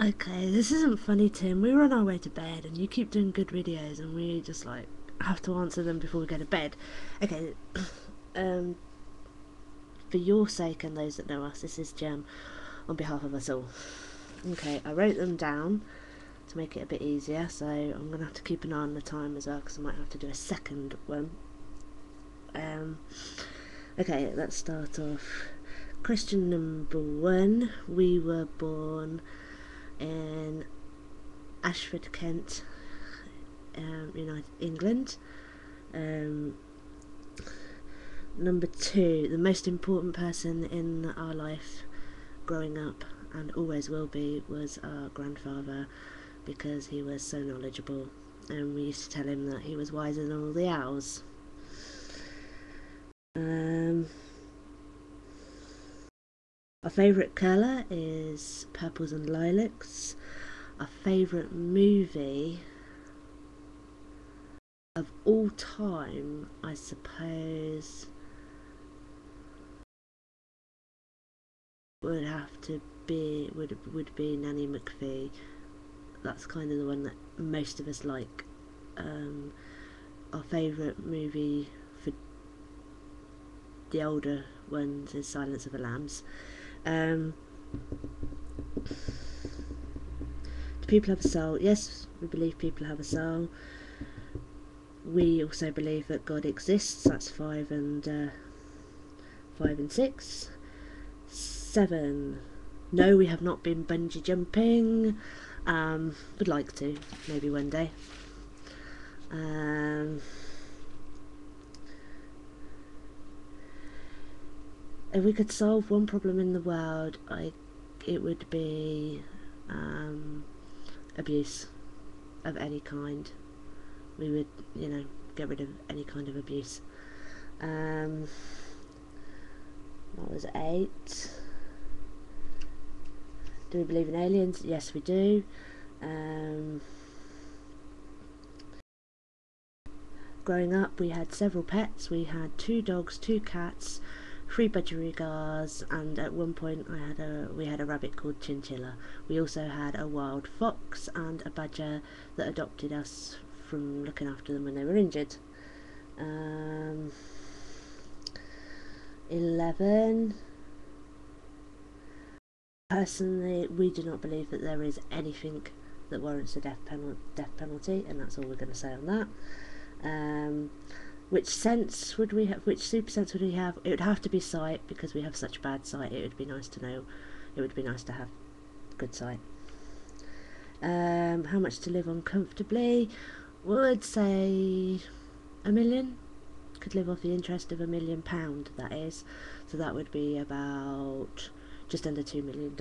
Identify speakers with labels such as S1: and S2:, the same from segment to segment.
S1: Okay, this isn't funny, Tim. We were on our way to bed and you keep doing good videos and we just like have to answer them before we go to bed. Okay, um, for your sake and those that know us, this is Jem on behalf of us all. Okay, I wrote them down to make it a bit easier, so I'm going to have to keep an eye on the time as well because I might have to do a second one. Okay, let's start off. Question number 1. We were born in Ashford, Kent, United England. Number 2, the most important person in our life growing up and always will be was our grandfather, because he was so knowledgeable and we used to tell him that he was wiser than all the owls. Our favourite colour is purples and lilacs. Our favourite movie of all time, I suppose, would have to be would be Nanny McPhee. That's kind of the one that most of us like. Our favourite movie for the older ones is Silence of the Lambs. Do people have a soul? Yes, we believe people have a soul. We also believe that God exists. That's 5 and 6. 7. No, we have not been bungee jumping. Would like to, maybe one day. If we could solve one problem in the world, it would be abuse of any kind. We would, get rid of any kind of abuse. That was 8. Do we believe in aliens? Yes, we do. Growing up, we had several pets. We had 2 dogs, 2 cats, 3 budgerigars, and at one point we had a rabbit called Chinchilla. We also had a wild fox and a badger that adopted us from looking after them when they were injured. 11. Personally, we do not believe that there is anything that warrants a death penalty, and that's all we're going to say on that. Which sense would we have? Which super sense would we have? It would have to be sight, because we have such bad sight. It would be nice to know. It would be nice to have good sight. How much to live on comfortably? Would say $1 million. Could live off the interest of £1 million, that is. So that would be about just under $2 million.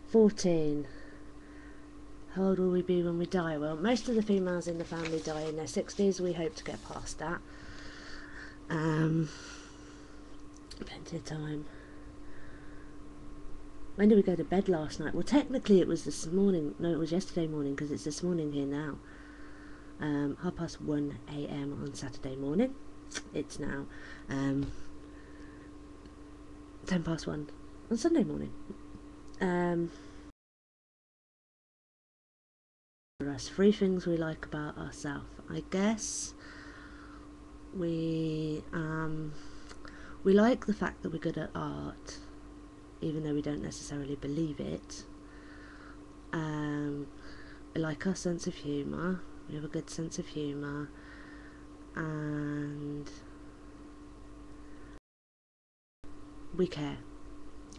S1: 14. How old will we be when we die? Well, most of the females in the family die in their 60s. We hope to get past that. Plenty of time. When did we go to bed last night? Well, technically it was this morning. No, it was yesterday morning, because it's this morning here now. 1:30 a.m. on Saturday morning. It's now 1:10 on Sunday morning. Us 3 things we like about ourselves. I guess we like the fact that we're good at art, even though we don't necessarily believe it. We like our sense of humour. We have a good sense of humour, and we care.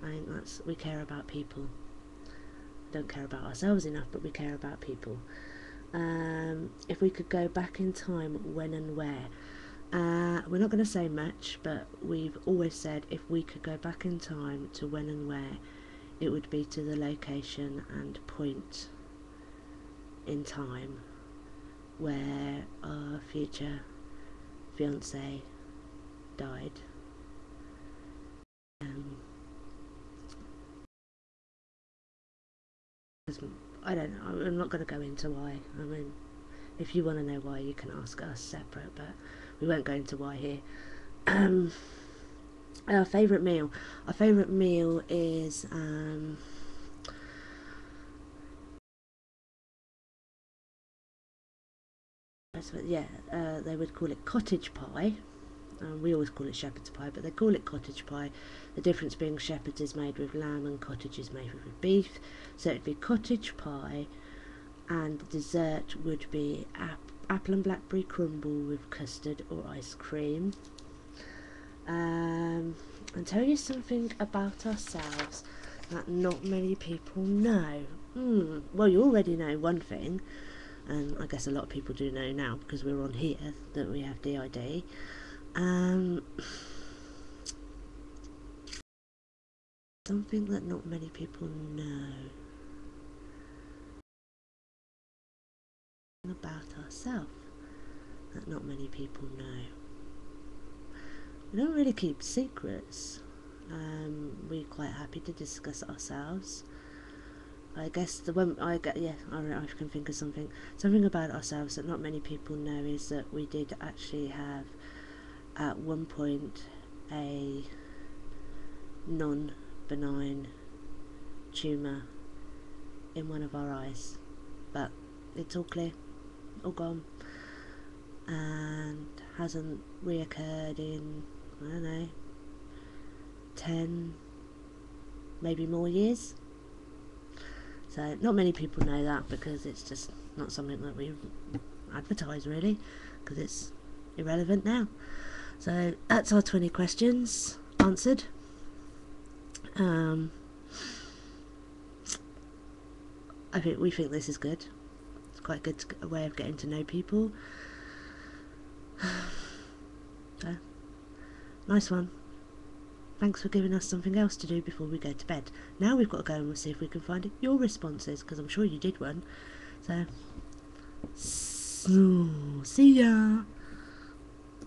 S1: I think we care about people. We don't care about ourselves enough, but we care about people. If we could go back in time, when and where? We're not going to say much, but we've always said if we could go back in time to when and where, it would be to the location and point in time where our future fiance died. I don't know, I'm not going to go into why. I mean, if you want to know why, you can ask us separate, but we won't go into why here. Our favourite meal. Our favourite meal is yeah, they would call it cottage pie. We always call it shepherd's pie, but they call it cottage pie. The difference being shepherd's is made with lamb and cottage is made with beef. So it'd be cottage pie, and the dessert would be apple and blackberry crumble with custard or ice cream. And tell you something about ourselves that not many people know. Well, you already know one thing, and I guess a lot of people do know now because we're on here, that we have DID. Something that not many people know about ourselves that not many people know. We don't really keep secrets. We're quite happy to discuss ourselves. I guess the one I can think of something about ourselves that not many people know is that we did actually have at one point a non-benign tumour in one of our eyes, but it's all clear, all gone, and hasn't reoccurred in, I don't know, 10 maybe more years. So not many people know that because it's just not something that we advertise really, because it's irrelevant now. So that's our 20 questions answered. We think this is good. It's quite a good way of getting to know people. So, nice one. Thanks for giving us something else to do before we go to bed. Now we've got to go and see if we can find your responses, because I'm sure you did one. So see ya.